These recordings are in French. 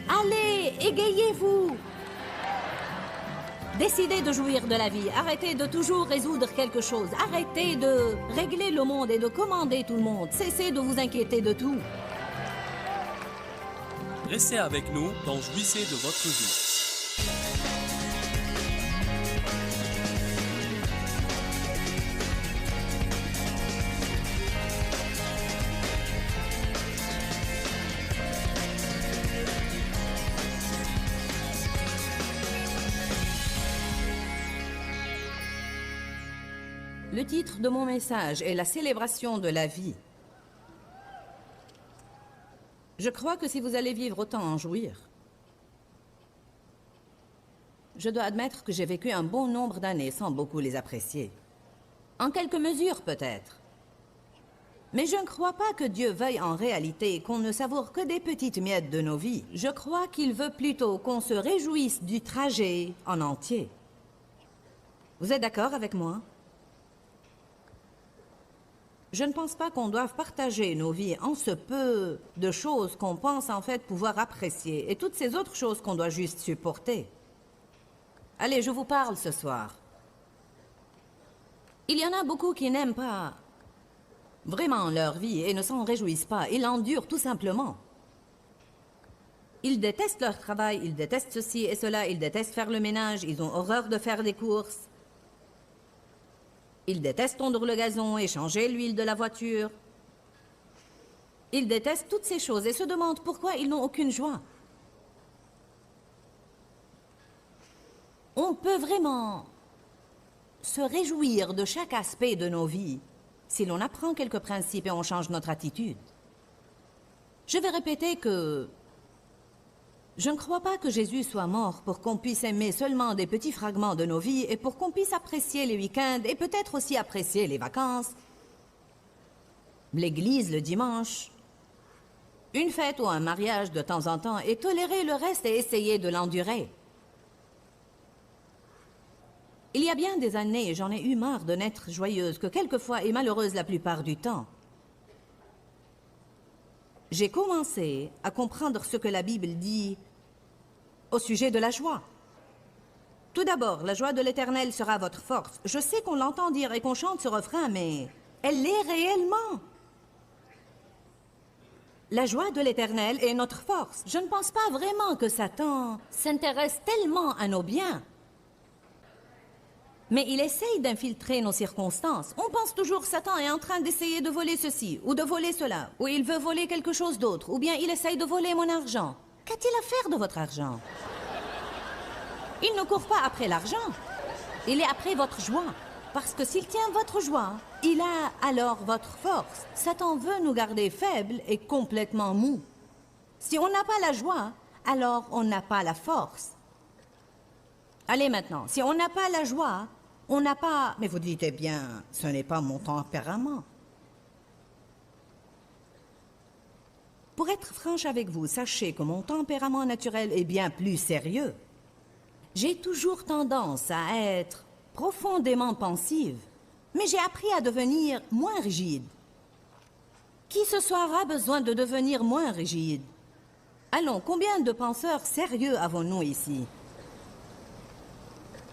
Allez, égayez-vous. Décidez de jouir de la vie. Arrêtez de toujours résoudre quelque chose. Arrêtez de régler le monde et de commander tout le monde. Cessez de vous inquiéter de tout. Restez avec nous dans Jouissez de votre vie. Le titre de mon message est la célébration de la vie. Je crois que si vous allez vivre, autant en jouir. Je dois admettre que j'ai vécu un bon nombre d'années sans beaucoup les apprécier. En quelque mesure, peut-être. Mais je ne crois pas que Dieu veuille en réalité qu'on ne savoure que des petites miettes de nos vies. Je crois qu'il veut plutôt qu'on se réjouisse du trajet en entier. Vous êtes d'accord avec moi? Je ne pense pas qu'on doive partager nos vies en ce peu de choses qu'on pense en fait pouvoir apprécier et toutes ces autres choses qu'on doit juste supporter. Allez, je vous parle ce soir. Il y en a beaucoup qui n'aiment pas vraiment leur vie et ne s'en réjouissent pas. Ils l'endurent tout simplement. Ils détestent leur travail, ils détestent ceci et cela, ils détestent faire le ménage, ils ont horreur de faire des courses. Ils détestent tondre le gazon et changer l'huile de la voiture. Ils détestent toutes ces choses et se demandent pourquoi ils n'ont aucune joie. On peut vraiment se réjouir de chaque aspect de nos vies si l'on apprend quelques principes et on change notre attitude. Je vais répéter que je ne crois pas que Jésus soit mort pour qu'on puisse aimer seulement des petits fragments de nos vies et pour qu'on puisse apprécier les week-ends et peut-être aussi apprécier les vacances, l'église le dimanche, une fête ou un mariage de temps en temps et tolérer le reste et essayer de l'endurer. Il y a bien des années, j'en ai eu marre de n'être joyeuse que quelquefois et malheureuse la plupart du temps. J'ai commencé à comprendre ce que la Bible dit au sujet de la joie. Tout d'abord, la joie de l'Éternel sera votre force. Je sais qu'on l'entend dire et qu'on chante ce refrain, mais elle l'est réellement. La joie de l'Éternel est notre force. Je ne pense pas vraiment que Satan s'intéresse tellement à nos biens. Mais il essaye d'infiltrer nos circonstances. On pense toujours que Satan est en train d'essayer de voler ceci, ou de voler cela, ou il veut voler quelque chose d'autre, ou bien il essaye de voler mon argent. Qu'a-t-il à faire de votre argent? Il ne court pas après l'argent. Il est après votre joie. Parce que s'il tient votre joie, il a alors votre force. Satan veut nous garder faibles et complètement mous. Si on n'a pas la joie, alors on n'a pas la force. Allez maintenant, si on n'a pas la joie, on n'a pas... Mais vous dites, eh bien, ce n'est pas mon tempérament. Pour être franche avec vous, sachez que mon tempérament naturel est bien plus sérieux. J'ai toujours tendance à être profondément pensive, mais j'ai appris à devenir moins rigide. Qui ce soir a besoin de devenir moins rigide? Allons, combien de penseurs sérieux avons-nous ici?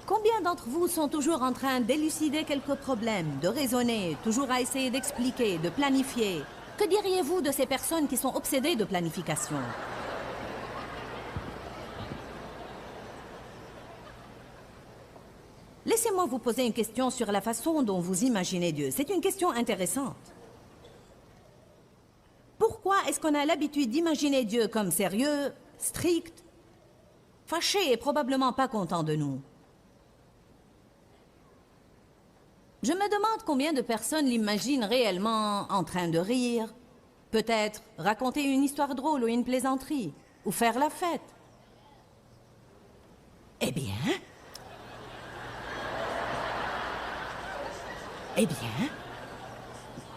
Combien d'entre vous sont toujours en train d'élucider quelques problèmes, de raisonner, toujours à essayer d'expliquer, de planifier? Que diriez-vous de ces personnes qui sont obsédées de planification? Laissez-moi vous poser une question sur la façon dont vous imaginez Dieu. C'est une question intéressante. Pourquoi est-ce qu'on a l'habitude d'imaginer Dieu comme sérieux, strict, fâché et probablement pas content de nous? Je me demande combien de personnes l'imaginent réellement en train de rire, peut-être raconter une histoire drôle ou une plaisanterie, ou faire la fête. Eh bien,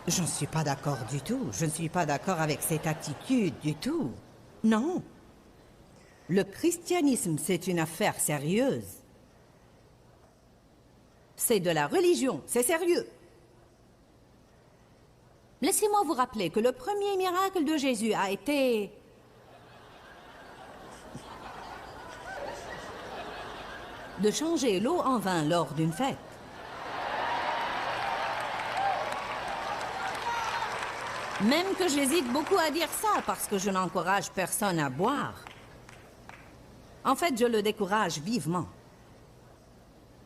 je ne suis pas d'accord du tout. Je ne suis pas d'accord avec cette attitude du tout. Non. Le christianisme, c'est une affaire sérieuse. C'est de la religion, c'est sérieux. Laissez-moi vous rappeler que le premier miracle de Jésus a été de changer l'eau en vin lors d'une fête. Même que j'hésite beaucoup à dire ça parce que je n'encourage personne à boire. En fait, je le décourage vivement.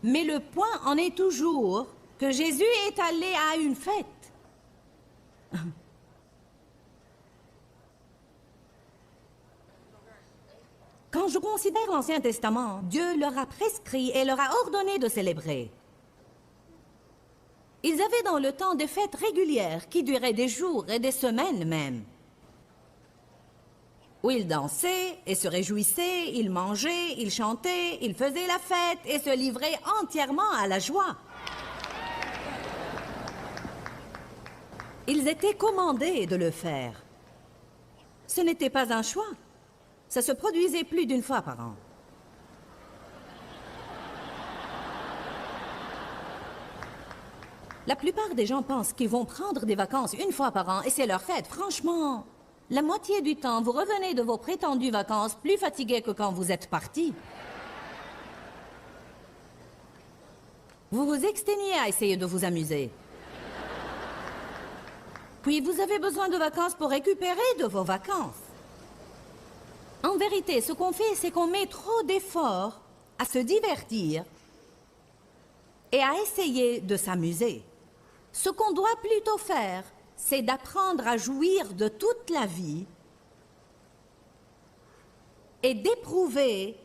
Mais le point en est toujours que Jésus est allé à une fête. Quand je considère l'Ancien Testament, Dieu leur a prescrit et leur a ordonné de célébrer. Ils avaient dans le temps des fêtes régulières qui duraient des jours et des semaines même. Où ils dansaient et se réjouissaient, ils mangeaient, ils chantaient, ils faisaient la fête et se livraient entièrement à la joie. Ils étaient commandés de le faire. Ce n'était pas un choix. Ça se produisait plus d'une fois par an. La plupart des gens pensent qu'ils vont prendre des vacances une fois par an et c'est leur fête. Franchement, la moitié du temps, vous revenez de vos prétendues vacances plus fatigués que quand vous êtes partis. Vous vous exténuez à essayer de vous amuser. Puis vous avez besoin de vacances pour récupérer de vos vacances. En vérité, ce qu'on fait, c'est qu'on met trop d'efforts à se divertir et à essayer de s'amuser. Ce qu'on doit plutôt faire, c'est d'apprendre à jouir de toute la vie et d'éprouver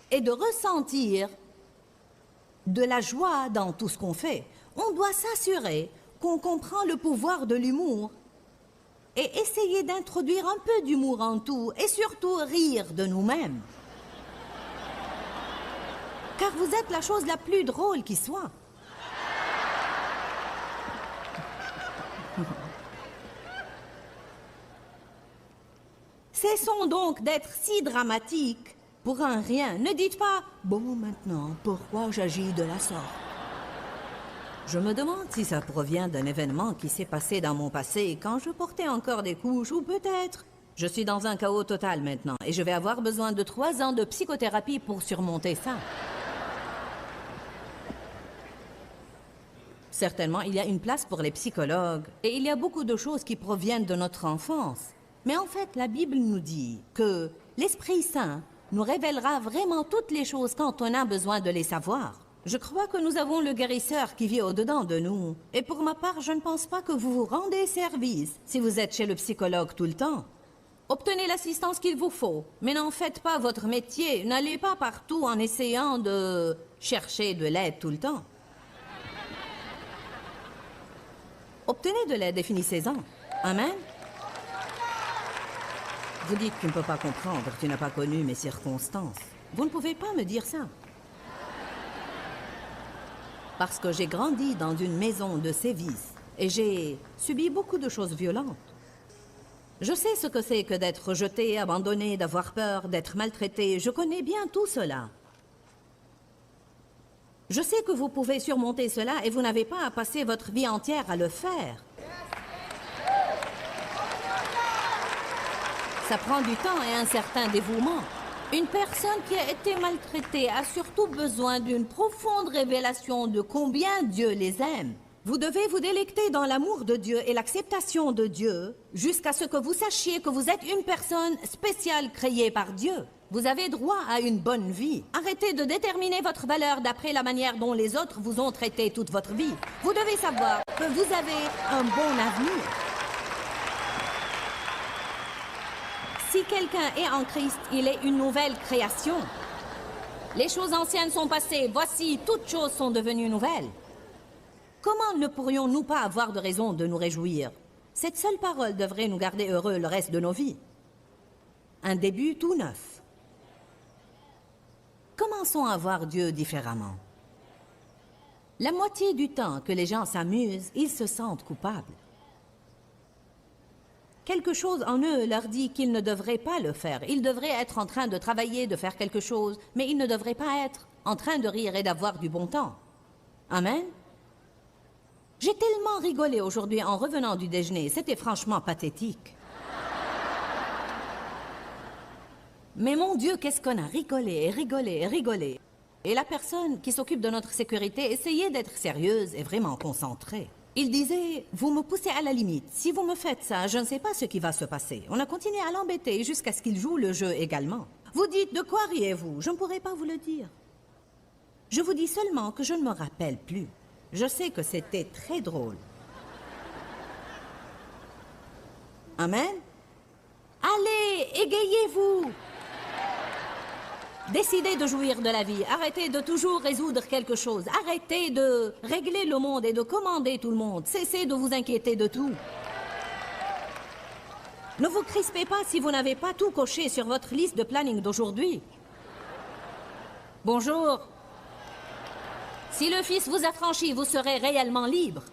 et de ressentir de la joie dans tout ce qu'on fait. On doit s'assurer qu'on comprend le pouvoir de l'humour et essayer d'introduire un peu d'humour en tout et surtout rire de nous-mêmes. Car vous êtes la chose la plus drôle qui soit. Cessons donc d'être si dramatiques pour un rien. Ne dites pas « Bon, maintenant, pourquoi j'agis de la sorte ?» Je me demande si ça provient d'un événement qui s'est passé dans mon passé quand je portais encore des couches, ou peut-être je suis dans un chaos total maintenant et je vais avoir besoin de 3 ans de psychothérapie pour surmonter ça. Certainement, il y a une place pour les psychologues et il y a beaucoup de choses qui proviennent de notre enfance. Mais en fait, la Bible nous dit que l'Esprit Saint nous révélera vraiment toutes les choses quand on a besoin de les savoir. Je crois que nous avons le guérisseur qui vit au-dedans de nous. Et pour ma part, je ne pense pas que vous vous rendez service si vous êtes chez le psychologue tout le temps. Obtenez l'assistance qu'il vous faut, mais n'en faites pas votre métier. N'allez pas partout en essayant de chercher de l'aide tout le temps. Obtenez de l'aide et finissez-en. Amen. Vous dites que tu ne peux pas comprendre, tu n'as pas connu mes circonstances. Vous ne pouvez pas me dire ça. Parce que j'ai grandi dans une maison de sévices et j'ai subi beaucoup de choses violentes. Je sais ce que c'est que d'être rejeté, abandonné, d'avoir peur, d'être maltraité. Je connais bien tout cela. Je sais que vous pouvez surmonter cela et vous n'avez pas à passer votre vie entière à le faire. Ça prend du temps et un certain dévouement. Une personne qui a été maltraitée a surtout besoin d'une profonde révélation de combien Dieu les aime. Vous devez vous délecter dans l'amour de Dieu et l'acceptation de Dieu jusqu'à ce que vous sachiez que vous êtes une personne spéciale créée par Dieu. Vous avez droit à une bonne vie. Arrêtez de déterminer votre valeur d'après la manière dont les autres vous ont traité toute votre vie. Vous devez savoir que vous avez un bon avenir. Si quelqu'un est en Christ, il est une nouvelle création. Les choses anciennes sont passées, voici, toutes choses sont devenues nouvelles. Comment ne pourrions-nous pas avoir de raison de nous réjouir? Cette seule parole devrait nous garder heureux le reste de nos vies. Un début tout neuf. Commençons à voir Dieu différemment. La moitié du temps que les gens s'amusent, ils se sentent coupables. Quelque chose en eux leur dit qu'ils ne devraient pas le faire. Ils devraient être en train de travailler, de faire quelque chose, mais ils ne devraient pas être en train de rire et d'avoir du bon temps. Amen? J'ai tellement rigolé aujourd'hui en revenant du déjeuner. C'était franchement pathétique. Mais mon Dieu, qu'est-ce qu'on a rigolé et rigolé et rigolé. Et la personne qui s'occupe de notre sécurité essayait d'être sérieuse et vraiment concentrée. Il disait, vous me poussez à la limite. Si vous me faites ça, je ne sais pas ce qui va se passer. On a continué à l'embêter jusqu'à ce qu'il joue le jeu également. Vous dites, de quoi riez-vous? Je ne pourrais pas vous le dire. Je vous dis seulement que je ne me rappelle plus. Je sais que c'était très drôle. Amen? Allez, égayez-vous! Décidez de jouir de la vie. Arrêtez de toujours résoudre quelque chose. Arrêtez de régler le monde et de commander tout le monde. Cessez de vous inquiéter de tout. Ne vous crispez pas si vous n'avez pas tout coché sur votre liste de planning d'aujourd'hui. Bonjour. Si le Fils vous affranchit, vous serez réellement libre.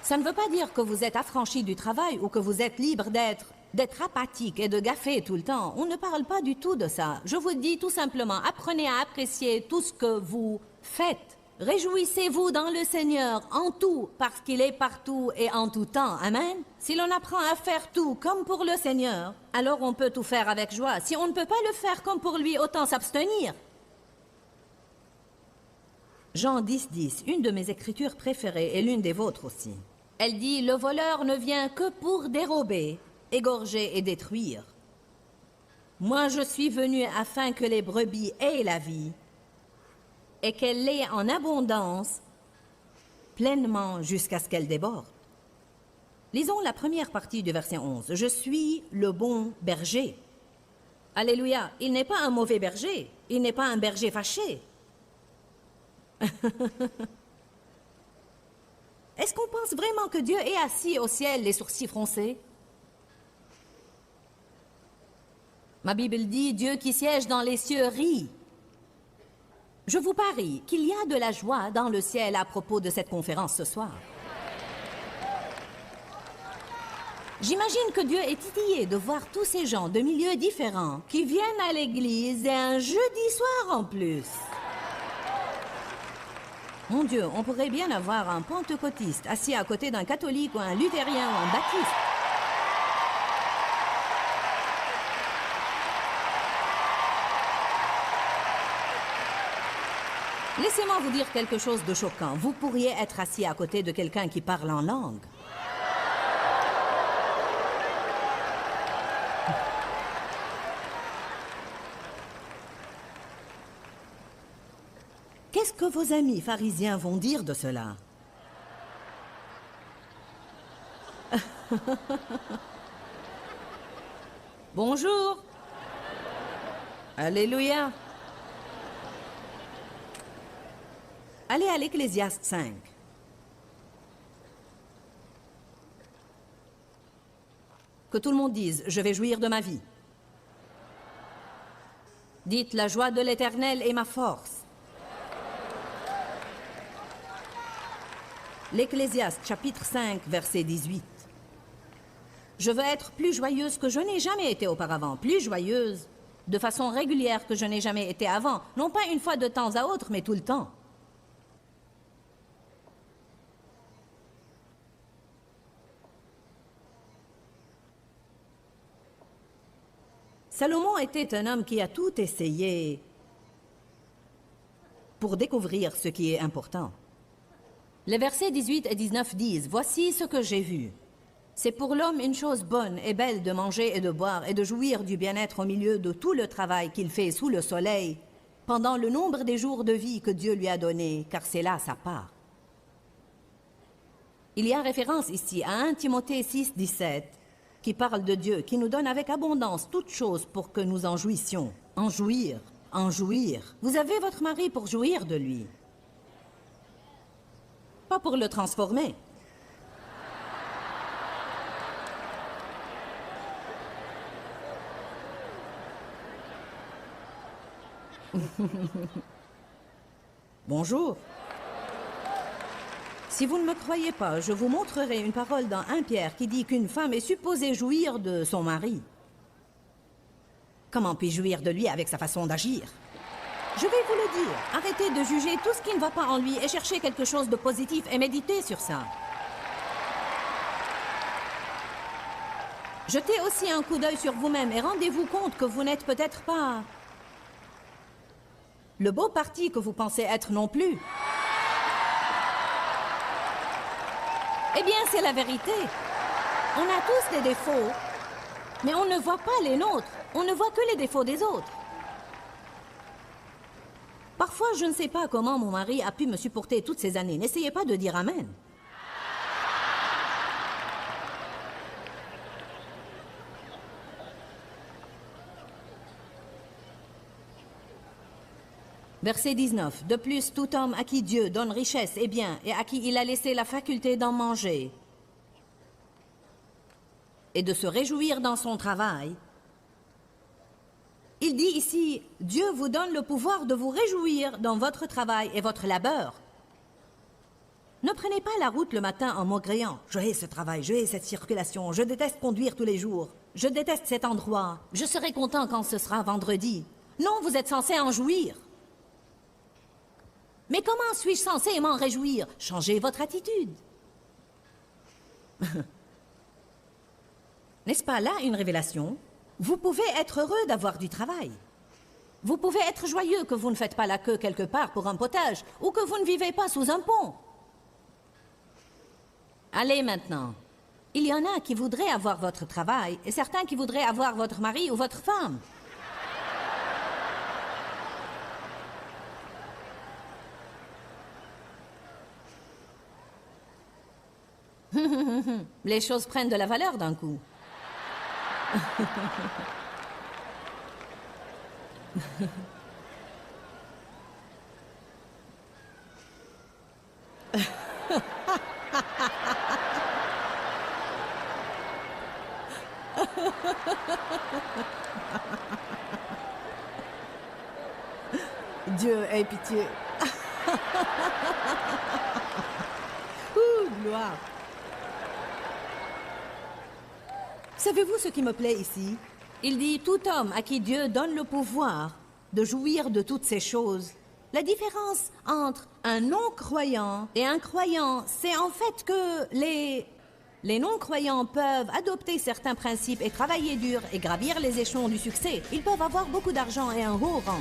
Ça ne veut pas dire que vous êtes affranchi du travail ou que vous êtes libre d'être apathique et de gaffer tout le temps. On ne parle pas du tout de ça. Je vous dis tout simplement, apprenez à apprécier tout ce que vous faites. Réjouissez-vous dans le Seigneur en tout, parce qu'il est partout et en tout temps. Amen. Si l'on apprend à faire tout comme pour le Seigneur, alors on peut tout faire avec joie. Si on ne peut pas le faire comme pour lui, autant s'abstenir. Jean 10:10, une de mes écritures préférées et l'une des vôtres aussi. Elle dit, le voleur ne vient que pour dérober, égorger et détruire. Moi, je suis venu afin que les brebis aient la vie et qu'elle l'ait en abondance, pleinement jusqu'à ce qu'elle déborde. Lisons la première partie du verset 11. Je suis le bon berger. Alléluia, il n'est pas un mauvais berger, il n'est pas un berger fâché. Est-ce qu'on pense vraiment que Dieu est assis au ciel, les sourcils froncés? Ma Bible dit, Dieu qui siège dans les cieux rit. Je vous parie qu'il y a de la joie dans le ciel à propos de cette conférence ce soir. J'imagine que Dieu est titillé de voir tous ces gens de milieux différents qui viennent à l'église et un jeudi soir en plus. Mon Dieu, on pourrait bien avoir un pentecôtiste assis à côté d'un catholique ou un luthérien ou un baptiste. Laissez-moi vous dire quelque chose de choquant. Vous pourriez être assis à côté de quelqu'un qui parle en langue. Qu'est-ce que vos amis pharisiens vont dire de cela? Bonjour. Alléluia. Allez à l'Ecclésiaste 5. Que tout le monde dise, je vais jouir de ma vie. Dites, la joie de l'Éternel est ma force. L'Ecclésiaste, chapitre 5, verset 18. Je veux être plus joyeuse que je n'ai jamais été auparavant, plus joyeuse, de façon régulière que je n'ai jamais été avant, non pas une fois de temps à autre, mais tout le temps. Salomon était un homme qui a tout essayé pour découvrir ce qui est important. Les versets 18 et 19 disent « Voici ce que j'ai vu. C'est pour l'homme une chose bonne et belle de manger et de boire et de jouir du bien-être au milieu de tout le travail qu'il fait sous le soleil pendant le nombre des jours de vie que Dieu lui a donnés, car c'est là sa part. » Il y a référence ici à 1 Timothée 6, 17, qui parle de Dieu, qui nous donne avec abondance toutes choses pour que nous en jouissions. En jouir, en jouir. Vous avez votre mari pour jouir de lui. Pas pour le transformer. Bonjour. Si vous ne me croyez pas, je vous montrerai une parole dans 1 Pierre qui dit qu'une femme est supposée jouir de son mari. Comment puis-je jouir de lui avec sa façon d'agir? Je vais vous le dire. Arrêtez de juger tout ce qui ne va pas en lui et cherchez quelque chose de positif et méditez sur ça. Jetez aussi un coup d'œil sur vous-même et rendez-vous compte que vous n'êtes peut-être pas le beau parti que vous pensez être non plus. Eh bien, c'est la vérité. On a tous des défauts, mais on ne voit pas les nôtres. On ne voit que les défauts des autres. Parfois, je ne sais pas comment mon mari a pu me supporter toutes ces années. N'essayez pas de dire amen. Verset 19. De plus, tout homme à qui Dieu donne richesse et bien, et à qui il a laissé la faculté d'en manger et de se réjouir dans son travail, il dit ici, Dieu vous donne le pouvoir de vous réjouir dans votre travail et votre labeur. Ne prenez pas la route le matin en maugréant. Je hais ce travail, je hais cette circulation, je déteste conduire tous les jours, je déteste cet endroit, je serai content quand ce sera vendredi. Non, vous êtes censé en jouir. Mais comment suis-je censé m'en réjouir? Changez votre attitude. N'est-ce pas là une révélation? Vous pouvez être heureux d'avoir du travail. Vous pouvez être joyeux que vous ne faites pas la queue quelque part pour un potage ou que vous ne vivez pas sous un pont. Allez maintenant. Il y en a qui voudraient avoir votre travail et certains qui voudraient avoir votre mari ou votre femme. Les choses prennent de la valeur d'un coup. Dieu ait pitié. Ouh, gloire. Savez-vous ce qui me plaît ici? Il dit tout homme à qui Dieu donne le pouvoir de jouir de toutes ces choses. La différence entre un non-croyant et un croyant, c'est en fait que les non-croyants peuvent adopter certains principes et travailler dur et gravir les échelons du succès. Ils peuvent avoir beaucoup d'argent et un haut rang.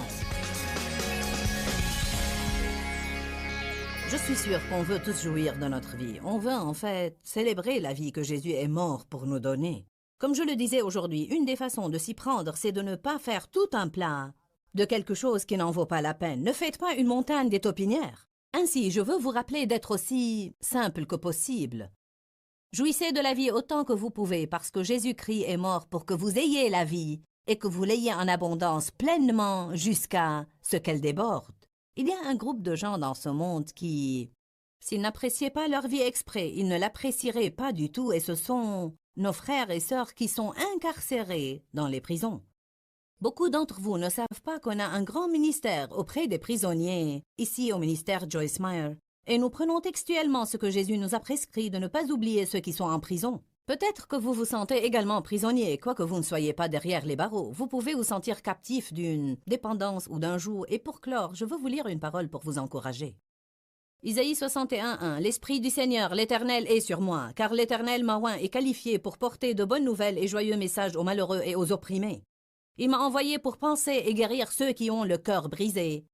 Je suis sûre qu'on veut tous jouir de notre vie. On veut en fait célébrer la vie que Jésus est mort pour nous donner. Comme je le disais aujourd'hui, une des façons de s'y prendre, c'est de ne pas faire tout un plat de quelque chose qui n'en vaut pas la peine. Ne faites pas une montagne des taupinières. Ainsi, je veux vous rappeler d'être aussi simple que possible. Jouissez de la vie autant que vous pouvez, parce que Jésus-Christ est mort pour que vous ayez la vie et que vous l'ayez en abondance pleinement jusqu'à ce qu'elle déborde. Il y a un groupe de gens dans ce monde qui, s'ils n'appréciaient pas leur vie exprès, ils ne l'apprécieraient pas du tout, et ce sont nos frères et sœurs qui sont incarcérés dans les prisons. Beaucoup d'entre vous ne savent pas qu'on a un grand ministère auprès des prisonniers, ici au ministère Joyce Meyer, et nous prenons textuellement ce que Jésus nous a prescrit de ne pas oublier ceux qui sont en prison. Peut-être que vous vous sentez également prisonnier, quoique vous ne soyez pas derrière les barreaux. Vous pouvez vous sentir captif d'une dépendance ou d'un joug, et pour clore, je veux vous lire une parole pour vous encourager. Isaïe 61:1. L'Esprit du Seigneur, l'Éternel, est sur moi, car l'Éternel m'a oint et qualifié pour porter de bonnes nouvelles et joyeux messages aux malheureux et aux opprimés. Il m'a envoyé pour penser et guérir ceux qui ont le cœur brisé,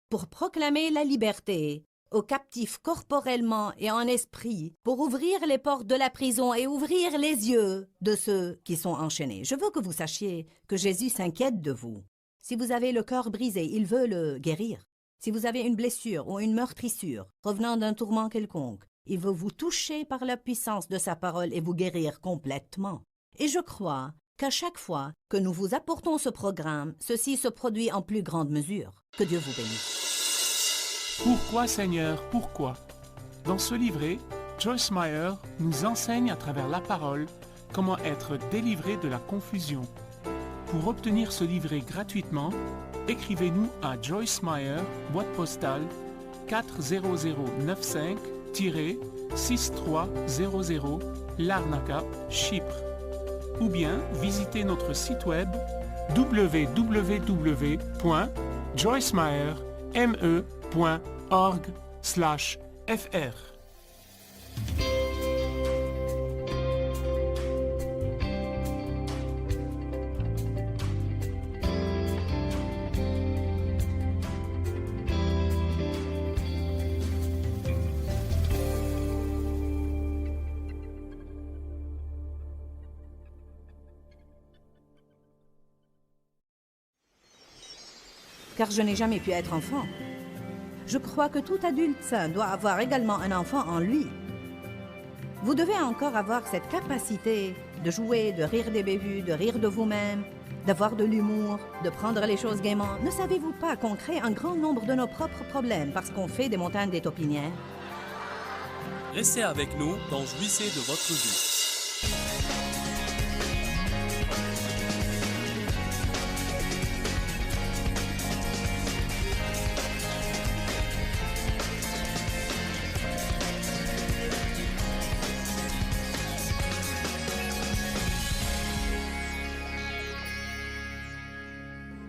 pour proclamer la liberté aux captifs corporellement et en esprit, pour ouvrir les portes de la prison et ouvrir les yeux de ceux qui sont enchaînés. Je veux que vous sachiez que Jésus s'inquiète de vous. Si vous avez le cœur brisé, il veut le guérir. Si vous avez une blessure ou une meurtrissure provenant d'un tourment quelconque, il veut vous toucher par la puissance de sa parole et vous guérir complètement. Et je crois qu'à chaque fois que nous vous apportons ce programme, ceci se produit en plus grande mesure. Que Dieu vous bénisse. Pourquoi, Seigneur, pourquoi? Dans ce livret, Joyce Meyer nous enseigne à travers la parole comment être délivré de la confusion. Pour obtenir ce livret gratuitement, écrivez-nous à Joyce Meyer, boîte postale 40095-6300, Larnaca, Chypre. Ou bien visitez notre site web www.joycemeyer.org/fr. car je n'ai jamais pu être enfant. Je crois que tout adulte sain doit avoir également un enfant en lui. Vous devez encore avoir cette capacité de jouer, de rire des bévues, de rire de vous-même, d'avoir de l'humour, de prendre les choses gaiement. Ne savez-vous pas qu'on crée un grand nombre de nos propres problèmes parce qu'on fait des montagnes des taupinières? Restez avec nous dans Jouissez de votre vie.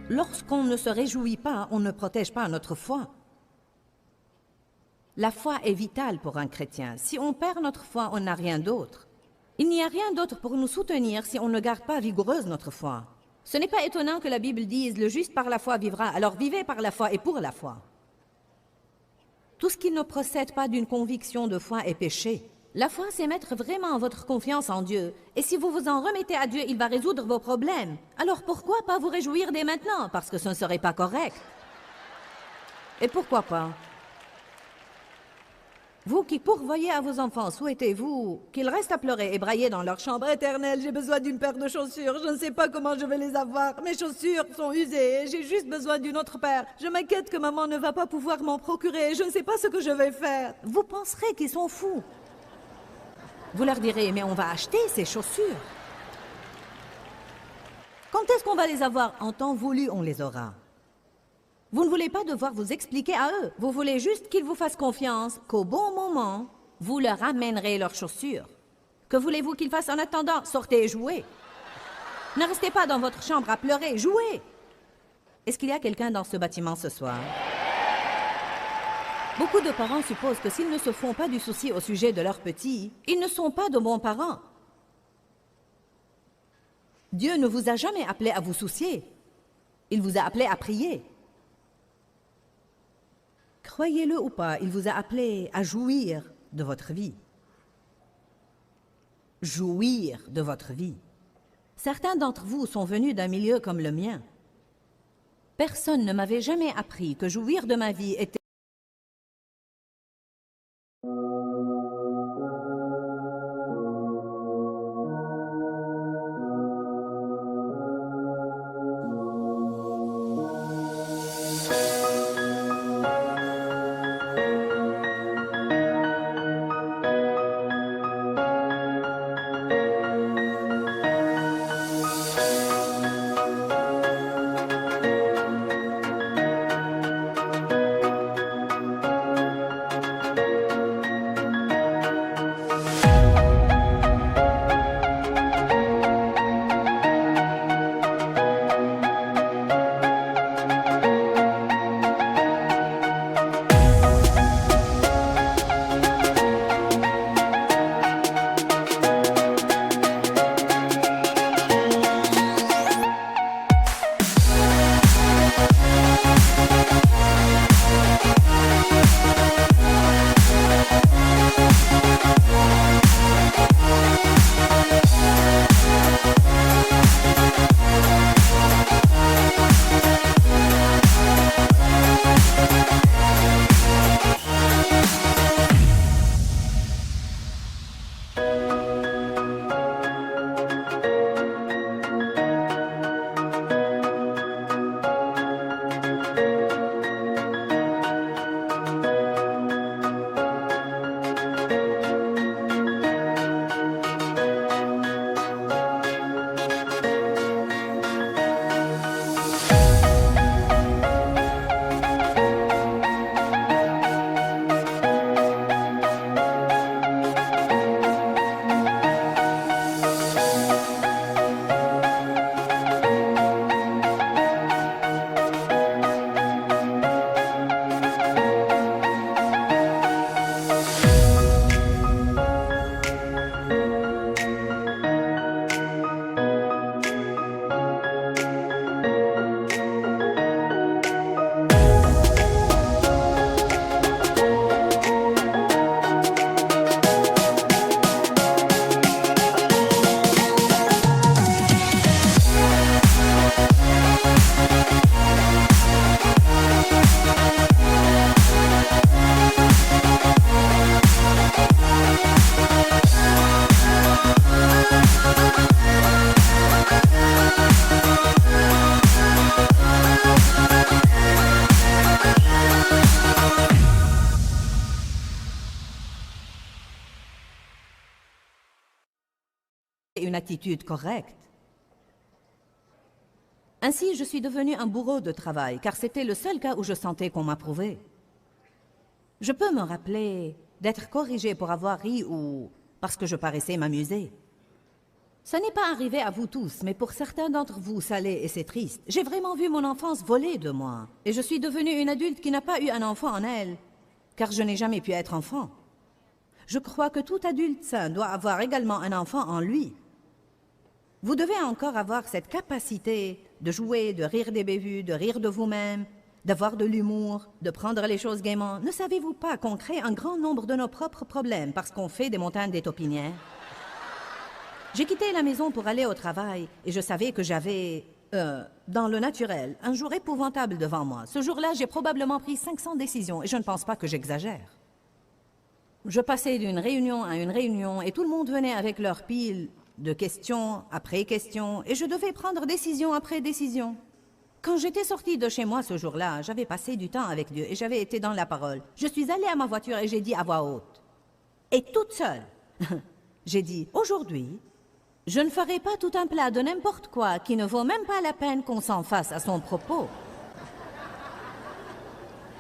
Lorsqu'on ne se réjouit pas, on ne protège pas notre foi. La foi est vitale pour un chrétien. Si on perd notre foi, on n'a rien d'autre. Il n'y a rien d'autre pour nous soutenir si on ne garde pas vigoureuse notre foi. Ce n'est pas étonnant que la Bible dise « Le juste par la foi vivra », alors vivez par la foi et pour la foi. Tout ce qui ne procède pas d'une conviction de foi est péché. La foi, c'est mettre vraiment votre confiance en Dieu. Et si vous vous en remettez à Dieu, il va résoudre vos problèmes. Alors pourquoi pas vous réjouir dès maintenant? Parce que ce ne serait pas correct. Et pourquoi pas? Vous qui pourvoyez à vos enfants, souhaitez-vous qu'ils restent à pleurer et brailler dans leur chambre éternelle? J'ai besoin d'une paire de chaussures, je ne sais pas comment je vais les avoir. Mes chaussures sont usées et j'ai juste besoin d'une autre paire. Je m'inquiète que maman ne va pas pouvoir m'en procurer, je ne sais pas ce que je vais faire. Vous penserez qu'ils sont fous. Vous leur direz, mais on va acheter ces chaussures. Quand est-ce qu'on va les avoir? En temps voulu, on les aura. Vous ne voulez pas devoir vous expliquer à eux. Vous voulez juste qu'ils vous fassent confiance, qu'au bon moment, vous leur amènerez leurs chaussures. Que voulez-vous qu'ils fassent en attendant? Sortez et jouez. Ne restez pas dans votre chambre à pleurer, jouez. Est-ce qu'il y a quelqu'un dans ce bâtiment ce soir? Beaucoup de parents supposent que s'ils ne se font pas du souci au sujet de leurs petits, ils ne sont pas de bons parents. Dieu ne vous a jamais appelé à vous soucier. Il vous a appelé à prier. Croyez-le ou pas, il vous a appelé à jouir de votre vie. Jouir de votre vie. Certains d'entre vous sont venus d'un milieu comme le mien. Personne ne m'avait jamais appris que jouir de ma vie était une attitude correcte. Ainsi, je suis devenue un bourreau de travail, car c'était le seul cas où je sentais qu'on m'approuvait. Je peux me rappeler d'être corrigée pour avoir ri ou parce que je paraissais m'amuser. Ça n'est pas arrivé à vous tous, mais pour certains d'entre vous, ça l'est et c'est triste. J'ai vraiment vu mon enfance voler de moi. Et je suis devenue une adulte qui n'a pas eu un enfant en elle, car je n'ai jamais pu être enfant. Je crois que tout adulte sain doit avoir également un enfant en lui. Vous devez encore avoir cette capacité de jouer, de rire des bévues, de rire de vous-même, d'avoir de l'humour, de prendre les choses gaiement. Ne savez-vous pas qu'on crée un grand nombre de nos propres problèmes parce qu'on fait des montagnes des taupinières? J'ai quitté la maison pour aller au travail et je savais que j'avais, dans le naturel, un jour épouvantable devant moi. Ce jour-là, j'ai probablement pris 500 décisions et je ne pense pas que j'exagère. Je passais d'une réunion à une réunion et tout le monde venait avec leur pile de questions après questions et je devais prendre décision après décision. Quand j'étais sortie de chez moi ce jour-là, j'avais passé du temps avec Dieu et j'avais été dans la parole. Je suis allée à ma voiture et j'ai dit à voix haute, et toute seule, j'ai dit, aujourd'hui, je ne ferai pas tout un plat de n'importe quoi qui ne vaut même pas la peine qu'on s'en fasse à son propos.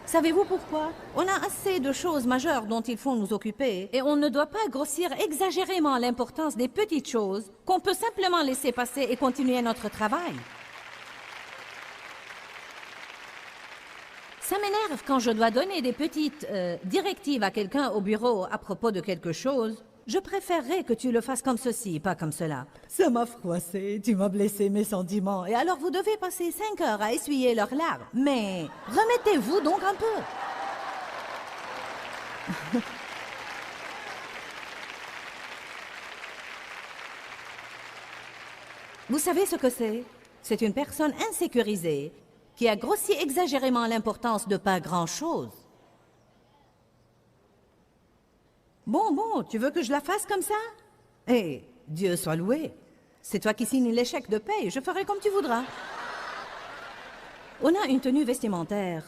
Savez-vous pourquoi? On a assez de choses majeures dont il faut nous occuper et on ne doit pas grossir exagérément l'importance des petites choses qu'on peut simplement laisser passer et continuer notre travail. Ça m'énerve quand je dois donner des petites directives à quelqu'un au bureau à propos de quelque chose. Je préférerais que tu le fasses comme ceci, pas comme cela. Ça m'a froissé, tu m'as blessé mes sentiments. Et alors vous devez passer 5 heures à essuyer leurs larmes. Mais remettez-vous donc un peu. Vous savez ce que c'est? C'est une personne insécurisée qui a grossi exagérément l'importance de pas grand-chose. Bon, tu veux que je la fasse comme ça? Eh, Dieu soit loué. C'est toi qui signes l'échec de paye, je ferai comme tu voudras. On a une tenue vestimentaire.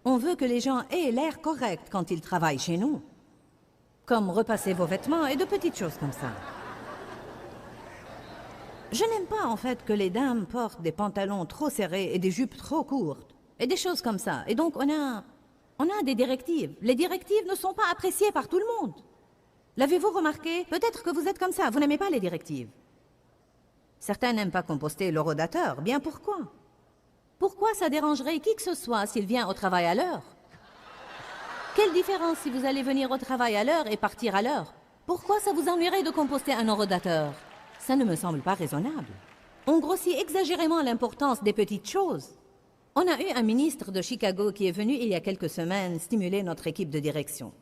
On veut que les gens aient l'air correct quand ils travaillent chez nous. Comme repasser vos vêtements et de petites choses comme ça. Je n'aime pas en fait que les dames portent des pantalons trop serrés et des jupes trop courtes. Et des choses comme ça. Et donc on a des directives. Les directives ne sont pas appréciées par tout le monde. L'avez-vous remarqué? Peut-être que vous êtes comme ça, vous n'aimez pas les directives. Certains n'aiment pas composter le rodateur. Bien pourquoi? Pourquoi ça dérangerait qui que ce soit s'il vient au travail à l'heure? Quelle différence si vous allez venir au travail à l'heure et partir à l'heure? Pourquoi ça vous ennuierait de composter un rodateur? Ça ne me semble pas raisonnable. On grossit exagérément l'importance des petites choses. On a eu un ministre de Chicago qui est venu il y a quelques semaines stimuler notre équipe de direction.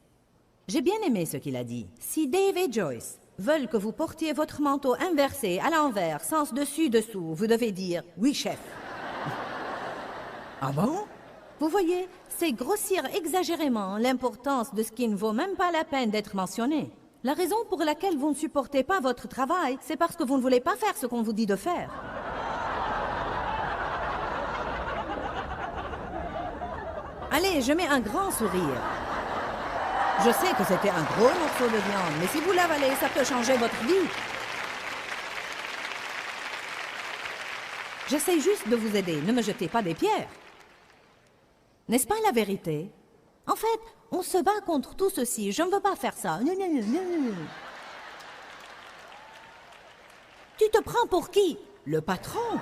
J'ai bien aimé ce qu'il a dit. Si Dave et Joyce veulent que vous portiez votre manteau inversé, à l'envers, sens dessus-dessous, vous devez dire « Oui, chef ». Ah bon? Vous voyez, c'est grossir exagérément l'importance de ce qui ne vaut même pas la peine d'être mentionné. La raison pour laquelle vous ne supportez pas votre travail, c'est parce que vous ne voulez pas faire ce qu'on vous dit de faire. Allez, je mets un grand sourire. Je sais que c'était un gros morceau de viande, mais si vous l'avalez, ça peut changer votre vie. J'essaie juste de vous aider, ne me jetez pas des pierres. N'est-ce pas la vérité? En fait, on se bat contre tout ceci, je ne veux pas faire ça. Non, non, non, non, non. Tu te prends pour qui? Le patron.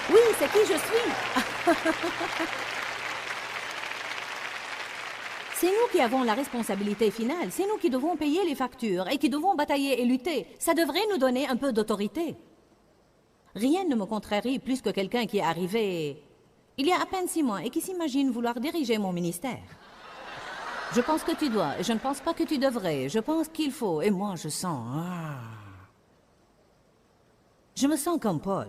Oui, c'est qui je suis. C'est nous qui avons la responsabilité finale, c'est nous qui devons payer les factures et qui devons batailler et lutter. Ça devrait nous donner un peu d'autorité. Rien ne me contrarie plus que quelqu'un qui est arrivé il y a à peine 6 mois et qui s'imagine vouloir diriger mon ministère. Je pense que tu dois, et je ne pense pas que tu devrais. Je pense qu'il faut, et moi je sens... Je me sens comme Paul.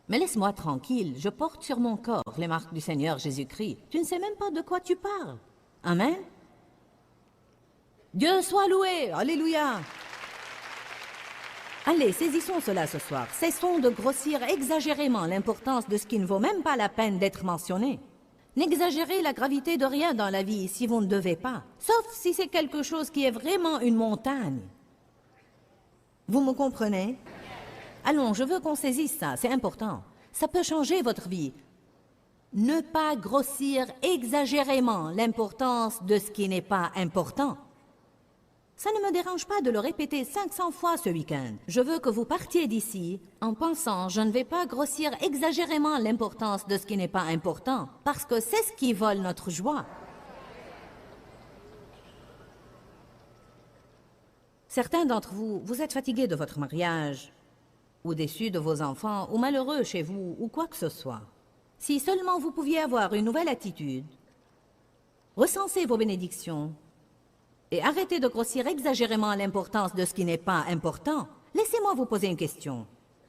Mais laisse-moi tranquille, je porte sur mon corps les marques du Seigneur Jésus-Christ. Tu ne sais même pas de quoi tu parles. Amen. Dieu soit loué, alléluia. Allez, saisissons cela ce soir. Cessons de grossir exagérément l'importance de ce qui ne vaut même pas la peine d'être mentionné. N'exagérez la gravité de rien dans la vie si vous ne devez pas, sauf si c'est quelque chose qui est vraiment une montagne. Vous me comprenez? Allons, je veux qu'on saisisse ça, c'est important. Ça peut changer votre vie. Ne pas grossir exagérément l'importance de ce qui n'est pas important. Ça ne me dérange pas de le répéter 500 fois ce week-end. Je veux que vous partiez d'ici en pensant « je ne vais pas grossir exagérément l'importance de ce qui n'est pas important » parce que c'est ce qui vole notre joie. Certains d'entre vous, vous êtes fatigués de votre mariage, ou déçus de vos enfants, ou malheureux chez vous, ou quoi que ce soit. Si seulement vous pouviez avoir une nouvelle attitude, recensez vos bénédictions, et arrêtez de grossir exagérément l'importance de ce qui n'est pas important. Laissez-moi vous poser une question.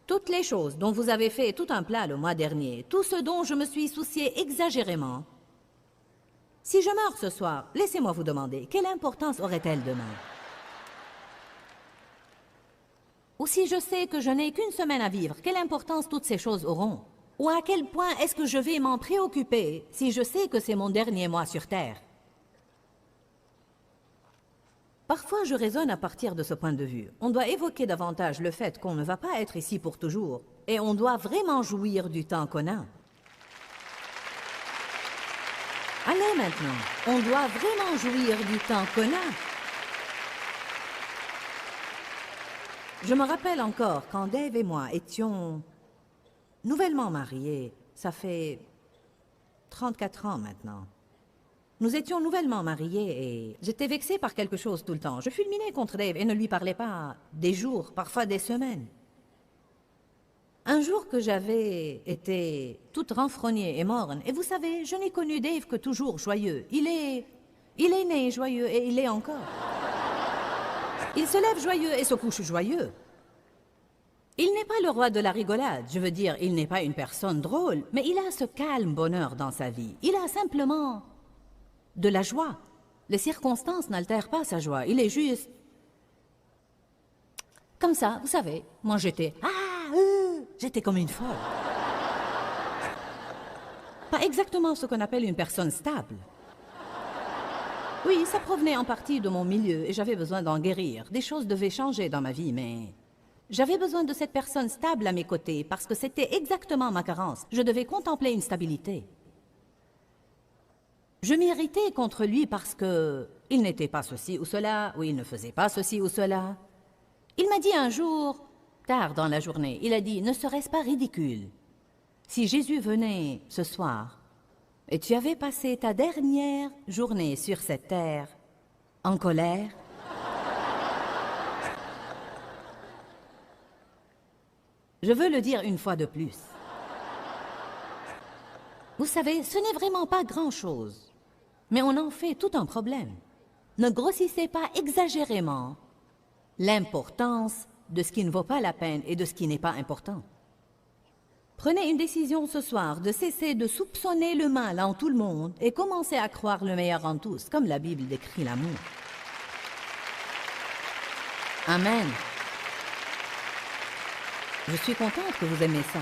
Toutes les choses dont vous avez fait tout un plat le mois dernier, tout ce dont je me suis soucié exagérément, si je meurs ce soir, laissez-moi vous demander, quelle importance aurait-elle demain? Ou si je sais que je n'ai qu'une semaine à vivre, quelle importance toutes ces choses auront? Ou à quel point est-ce que je vais m'en préoccuper si je sais que c'est mon dernier mois sur Terre? Parfois, je raisonne à partir de ce point de vue. On doit évoquer davantage le fait qu'on ne va pas être ici pour toujours, et on doit vraiment jouir du temps qu'on a. Allez maintenant, on doit vraiment jouir du temps qu'on a. Je me rappelle encore quand Dave et moi étions nouvellement mariés. Ça fait 34 ans maintenant. Nous étions nouvellement mariés et j'étais vexée par quelque chose tout le temps. Je fulminais contre Dave et ne lui parlais pas des jours, parfois des semaines. Un jour que j'avais été toute renfrognée et morne, et vous savez, je n'ai connu Dave que toujours joyeux. Il est né joyeux et il est encore. Il se lève joyeux et se couche joyeux. Il n'est pas le roi de la rigolade, je veux dire, il n'est pas une personne drôle, mais il a ce calme bonheur dans sa vie. Il a simplement de la joie. Les circonstances n'altèrent pas sa joie, il est juste comme ça, vous savez. Moi j'étais j'étais comme une folle. Pas exactement ce qu'on appelle une personne stable. Oui, ça provenait en partie de mon milieu et j'avais besoin d'en guérir. Des choses devaient changer dans ma vie, mais j'avais besoin de cette personne stable à mes côtés parce que c'était exactement ma carence. Je devais contempler une stabilité. Je m'irritais contre lui parce que il n'était pas ceci ou cela, ou il ne faisait pas ceci ou cela. Il m'a dit un jour, tard dans la journée, il a dit « Ne serait-ce pas ridicule si Jésus venait ce soir et tu avais passé ta dernière journée sur cette terre en colère ?» Je veux le dire une fois de plus. Vous savez, ce n'est vraiment pas grand-chose, mais on en fait tout un problème. Ne grossissez pas exagérément l'importance de ce qui ne vaut pas la peine et de ce qui n'est pas important. Prenez une décision ce soir de cesser de soupçonner le mal en tout le monde et commencez à croire le meilleur en tous, comme la Bible décrit l'amour. Amen. Je suis contente que vous aimez ça.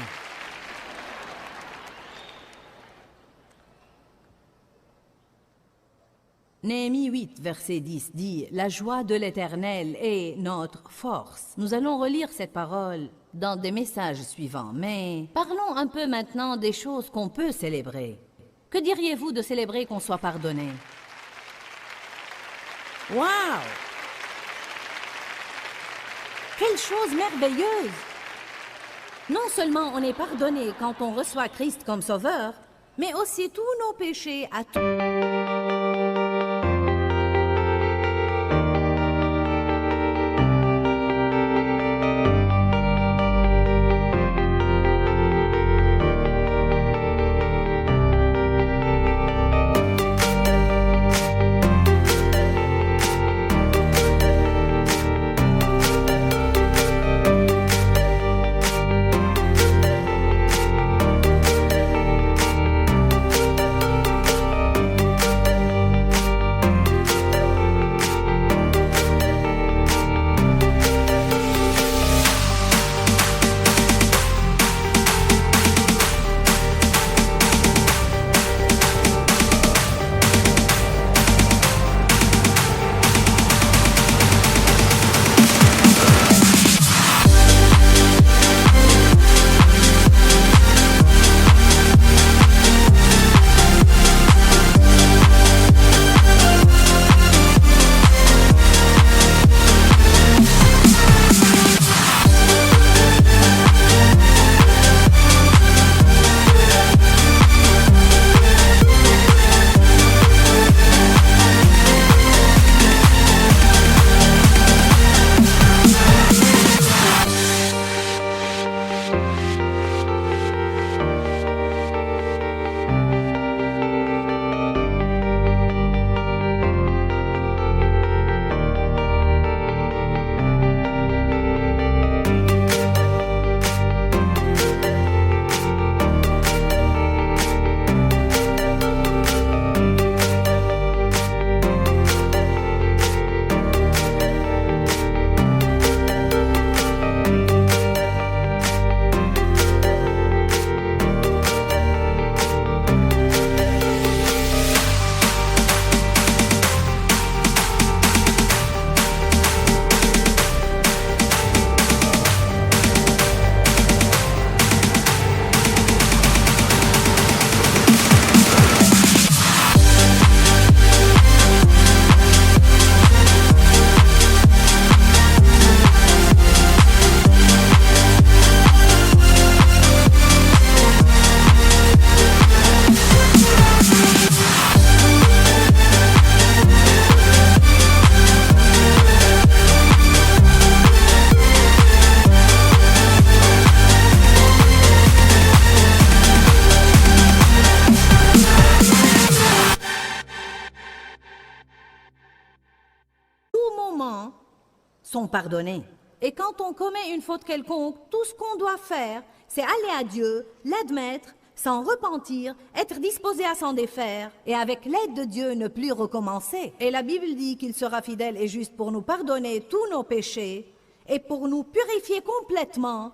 Néhémie 8, verset 10 dit « La joie de l'Éternel est notre force ». Nous allons relire cette parole dans des messages suivants, mais parlons un peu maintenant des choses qu'on peut célébrer. Que diriez-vous de célébrer qu'on soit pardonné? Wow! Quelle chose merveilleuse! Non seulement on est pardonné quand on reçoit Christ comme sauveur, mais aussi tous nos péchés à tout. sont pardonnées. Et quand on commet une faute quelconque, tout ce qu'on doit faire, c'est aller à Dieu, l'admettre, s'en repentir, être disposé à s'en défaire, et avec l'aide de Dieu ne plus recommencer. Et la Bible dit qu'il sera fidèle et juste pour nous pardonner tous nos péchés et pour nous purifier complètement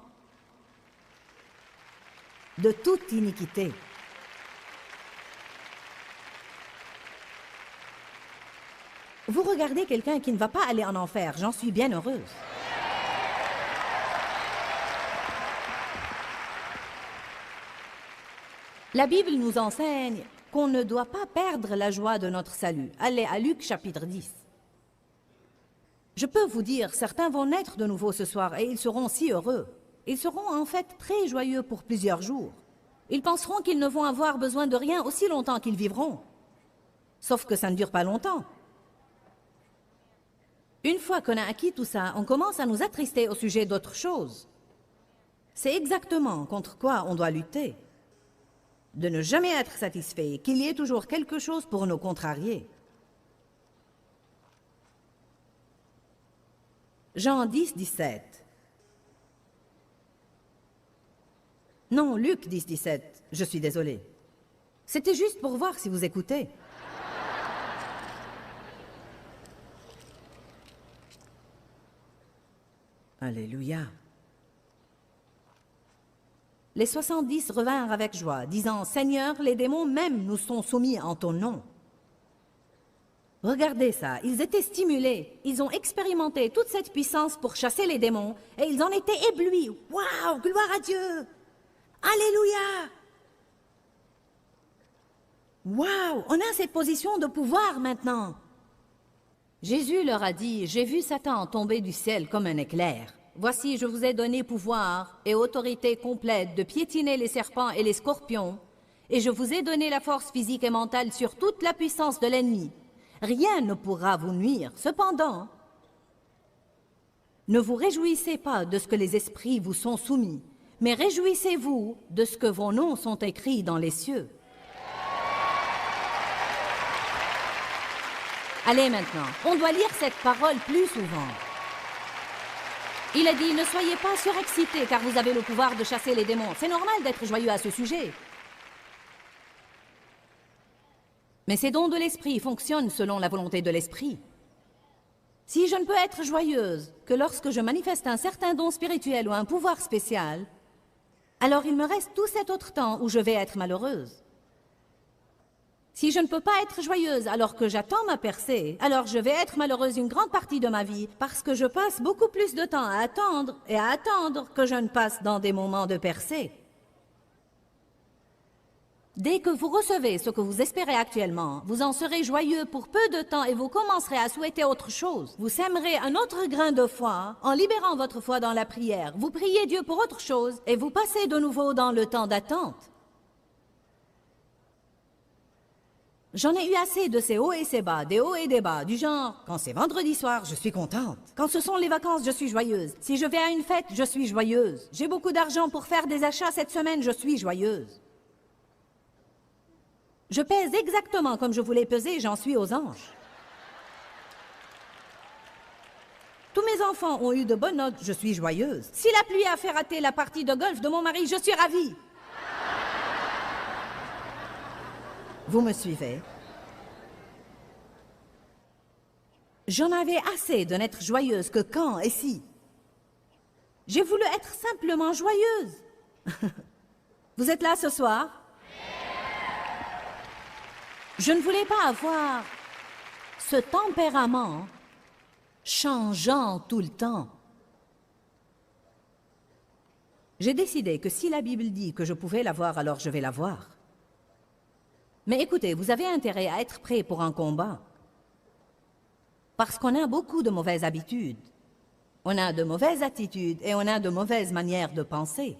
de toute iniquité. Vous regardez quelqu'un qui ne va pas aller en enfer, j'en suis bien heureuse. La Bible nous enseigne qu'on ne doit pas perdre la joie de notre salut. Allez à Luc chapitre 10. Je peux vous dire, certains vont naître de nouveau ce soir et ils seront si heureux. Ils seront en fait très joyeux pour plusieurs jours. Ils penseront qu'ils ne vont avoir besoin de rien aussi longtemps qu'ils vivront. Sauf que ça ne dure pas longtemps. Une fois qu'on a acquis tout ça, on commence à nous attrister au sujet d'autre chose. C'est exactement contre quoi on doit lutter. De ne jamais être satisfait, qu'il y ait toujours quelque chose pour nous contrarier. Jean 10, 17. Non, Luc 10, 17. Je suis désolée. C'était juste pour voir si vous écoutez. Alléluia. Les 70 revinrent avec joie, disant, « Seigneur, les démons même nous sont soumis en ton nom. » Regardez ça, ils étaient stimulés, ils ont expérimenté toute cette puissance pour chasser les démons, et ils en étaient éblouis. Waouh, gloire à Dieu! Alléluia! Waouh, on a cette position de pouvoir maintenant. Jésus leur a dit, « J'ai vu Satan tomber du ciel comme un éclair. Voici, je vous ai donné pouvoir et autorité complète de piétiner les serpents et les scorpions, et je vous ai donné la force physique et mentale sur toute la puissance de l'ennemi. Rien ne pourra vous nuire. Cependant, ne vous réjouissez pas de ce que les esprits vous sont soumis, mais réjouissez-vous de ce que vos noms sont écrits dans les cieux. » Allez maintenant, on doit lire cette parole plus souvent. Il a dit, ne soyez pas surexcités car vous avez le pouvoir de chasser les démons. C'est normal d'être joyeux à ce sujet. Mais ces dons de l'esprit fonctionnent selon la volonté de l'esprit. Si je ne peux être joyeuse que lorsque je manifeste un certain don spirituel ou un pouvoir spécial, alors il me reste tout cet autre temps où je vais être malheureuse. Si je ne peux pas être joyeuse alors que j'attends ma percée, alors je vais être malheureuse une grande partie de ma vie parce que je passe beaucoup plus de temps à attendre et à attendre que je ne passe dans des moments de percée. Dès que vous recevez ce que vous espérez actuellement, vous en serez joyeux pour peu de temps et vous commencerez à souhaiter autre chose. Vous sèmerez un autre grain de foi en libérant votre foi dans la prière. Vous priez Dieu pour autre chose et vous passez de nouveau dans le temps d'attente. J'en ai eu assez de ces hauts et ces bas, des hauts et des bas, du genre, quand c'est vendredi soir, je suis contente. Quand ce sont les vacances, je suis joyeuse. Si je vais à une fête, je suis joyeuse. J'ai beaucoup d'argent pour faire des achats cette semaine, je suis joyeuse. Je pèse exactement comme je voulais peser, j'en suis aux anges. Tous mes enfants ont eu de bonnes notes, je suis joyeuse. Si la pluie a fait rater la partie de golf de mon mari, je suis ravie. Vous me suivez? J'en avais assez de n'être joyeuse que quand et si. J'ai voulu être simplement joyeuse. Vous êtes là ce soir? Je ne voulais pas avoir ce tempérament changeant tout le temps. J'ai décidé que si la Bible dit que je pouvais l'avoir, alors je vais l'avoir. Mais écoutez, vous avez intérêt à être prêt pour un combat. Parce qu'on a beaucoup de mauvaises habitudes. On a de mauvaises attitudes et on a de mauvaises manières de penser.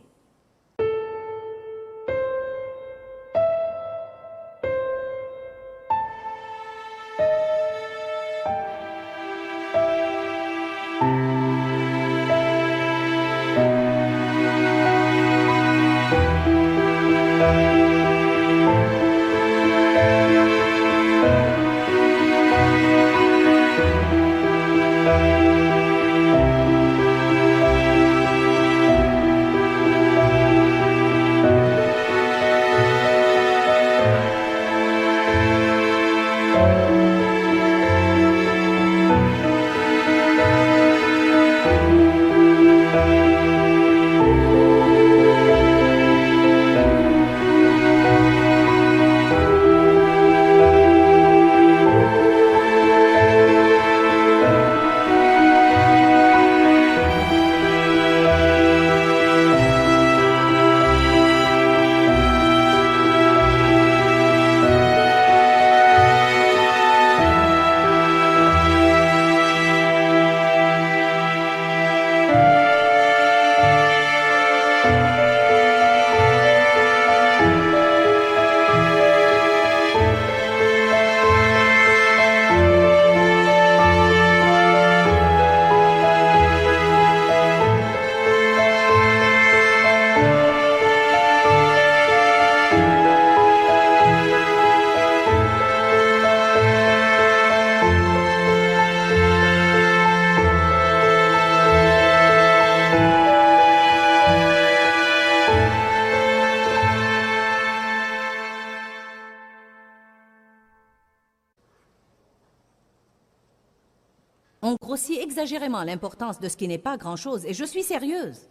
On grossit exagérément l'importance de ce qui n'est pas grand-chose, et je suis sérieuse.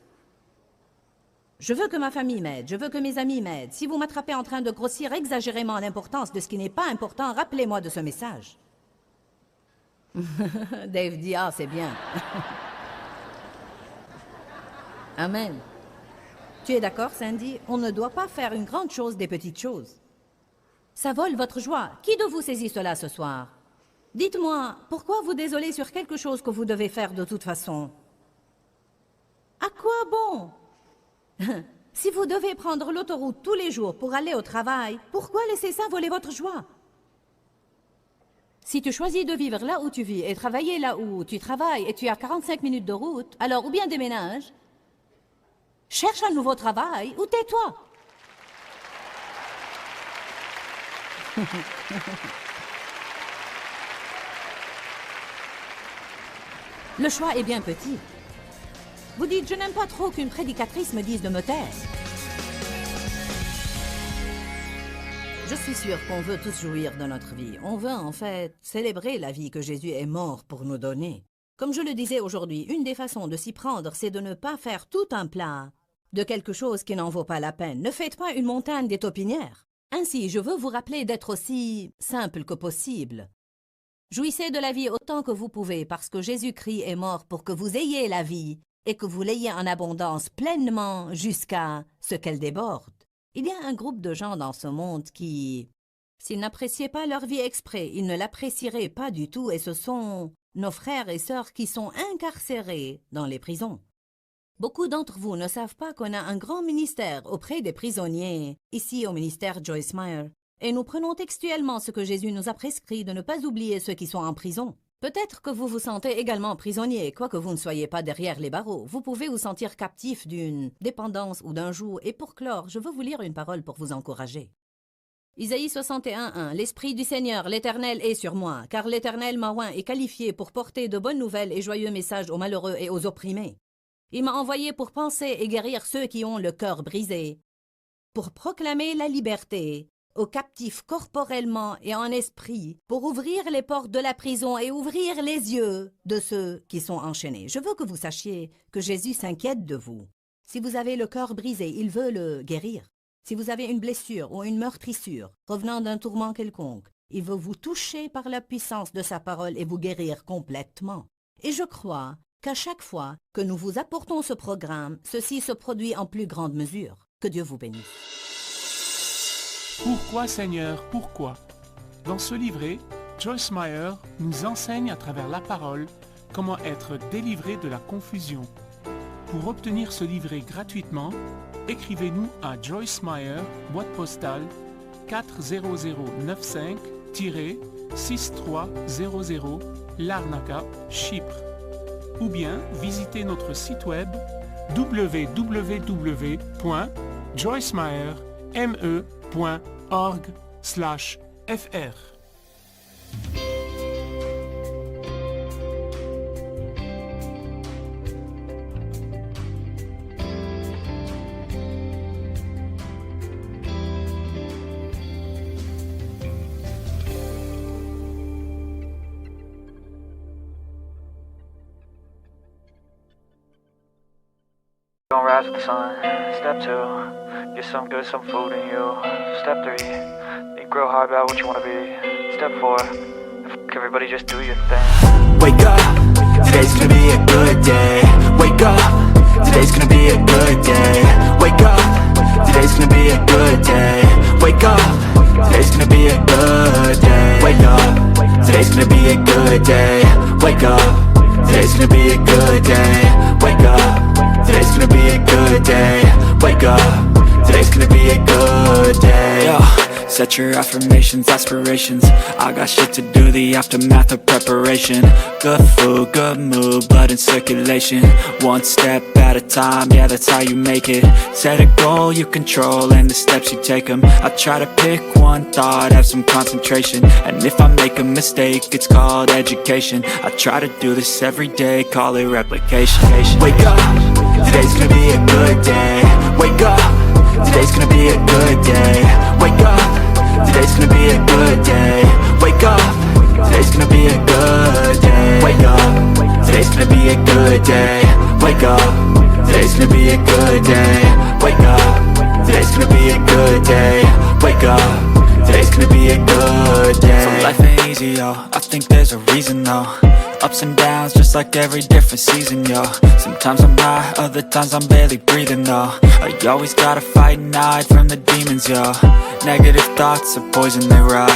Je veux que ma famille m'aide, je veux que mes amis m'aident. Si vous m'attrapez en train de grossir exagérément l'importance de ce qui n'est pas important, rappelez-moi de ce message. Dave dit, ah, c'est bien. Amen. Tu es d'accord, Sandy? On ne doit pas faire une grande chose des petites choses. Ça vole votre joie. Qui de vous saisit cela ce soir? Dites-moi, pourquoi vous désolez sur quelque chose que vous devez faire de toute façon? À quoi bon? Si vous devez prendre l'autoroute tous les jours pour aller au travail, pourquoi laisser ça voler votre joie? Si tu choisis de vivre là où tu vis et travailler là où tu travailles et tu as 45 minutes de route, alors ou bien déménage, cherche un nouveau travail ou tais-toi. Le choix est bien petit. Vous dites, je n'aime pas trop qu'une prédicatrice me dise de me taire. Je suis sûre qu'on veut tous jouir de notre vie. On veut en fait célébrer la vie que Jésus est mort pour nous donner. Comme je le disais aujourd'hui, une des façons de s'y prendre, c'est de ne pas faire tout un plat de quelque chose qui n'en vaut pas la peine. Ne faites pas une montagne des taupinières. Ainsi, je veux vous rappeler d'être aussi simple que possible. Jouissez de la vie autant que vous pouvez, parce que Jésus-Christ est mort pour que vous ayez la vie et que vous l'ayez en abondance pleinement jusqu'à ce qu'elle déborde. Il y a un groupe de gens dans ce monde qui, s'ils n'appréciaient pas leur vie exprès, ils ne l'apprécieraient pas du tout, et ce sont nos frères et sœurs qui sont incarcérés dans les prisons. Beaucoup d'entre vous ne savent pas qu'on a un grand ministère auprès des prisonniers, ici au ministère Joyce Meyer, et nous prenons textuellement ce que Jésus nous a prescrit de ne pas oublier ceux qui sont en prison. Peut-être que vous vous sentez également prisonnier, quoique vous ne soyez pas derrière les barreaux. Vous pouvez vous sentir captif d'une dépendance ou d'un joug, et pour clore, je veux vous lire une parole pour vous encourager. Isaïe 61:1 L'Esprit du Seigneur, l'Éternel, est sur moi, car l'Éternel m'a oint et qualifié pour porter de bonnes nouvelles et joyeux messages aux malheureux et aux opprimés. Il m'a envoyé pour penser et guérir ceux qui ont le cœur brisé, pour proclamer la liberté aux captifs corporellement et en esprit, pour ouvrir les portes de la prison et ouvrir les yeux de ceux qui sont enchaînés. Je veux que vous sachiez que Jésus s'inquiète de vous. Si vous avez le cœur brisé, il veut le guérir. Si vous avez une blessure ou une meurtrissure revenant d'un tourment quelconque, il veut vous toucher par la puissance de sa parole et vous guérir complètement. Et je crois qu'à chaque fois que nous vous apportons ce programme, ceci se produit en plus grande mesure. Que Dieu vous bénisse. Pourquoi Seigneur, pourquoi? Dans ce livret, Joyce Meyer nous enseigne à travers la parole comment être délivré de la confusion. Pour obtenir ce livret gratuitement, écrivez-nous à Joyce Meyer, boîte postale 40095-6300 Larnaca, Chypre. Ou bien visitez notre site web www.joycemeyer.org/fr. Gonna rise with the sun. Step 2, get some good, some food in you. Step 3, think real hard about what you wanna be. Step 4, everybody just do your thing. Wake up, today's gonna be a good day. Wake up, today's gonna be a good day. Wake up, today's gonna be a good day. Wake up, today's gonna be a good day. Wake up, today's gonna be a good day. Wake up, today's gonna be a good day. Wake up, today's gonna be a good day. Wake up, today's gonna be a good day. Yo, set your affirmations, aspirations. I got shit to do, the aftermath of preparation. Good food, good mood, blood in circulation. One step at a time, yeah, that's how you make it. Set a goal you control and the steps you take them. I try to pick one thought, have some concentration. And if I make a mistake, it's called education. I try to do this every day, call it replication. Wake up, today's gonna be a good day. Wake up, today's gonna be a good day. Wake up, today's gonna be a good day. Wake up, today's gonna be a good day. Wake up. good day. Wake up, today's gonna be a good day. Wake up, today's gonna be a good day. So life ain't easy, yo, I think there's a reason though. Ups and downs, just like every different season, yo. Sometimes I'm high, other times I'm barely breathing, though. I always gotta fight and hide from the demons, yo. Negative thoughts are poison, they rot.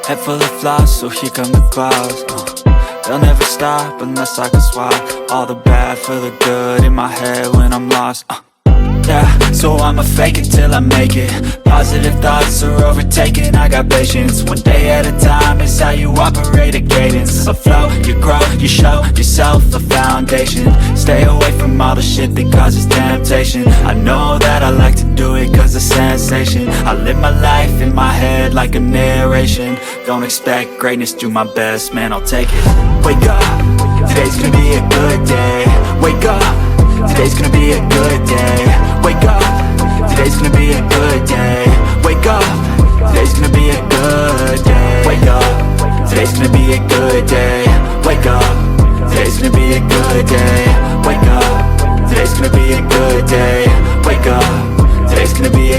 Head full of flies, so here come the clouds. They'll never stop unless I can swap all the bad for the good in my head when I'm lost. Yeah, so I'ma fake it till I make it. Positive thoughts are overtaken, I got patience. One day at a time is how you operate a cadence. A flow, you grow, you show yourself a foundation. Stay away from all the shit that causes temptation. I know that I like to do it cause it's sensation. I live my life in my head like a narration. Don't expect greatness, do my best, man, I'll take it. Wake up, today's gonna be a good day. Wake up, today's gonna be a good day. Wake up, today's gonna be a good day. Wake up, today's gonna be a good day. Wake up, today's gonna be a good day. Wake up, today's gonna be a good day. Wake up, today's gonna be a good day. Wake up, today's gonna be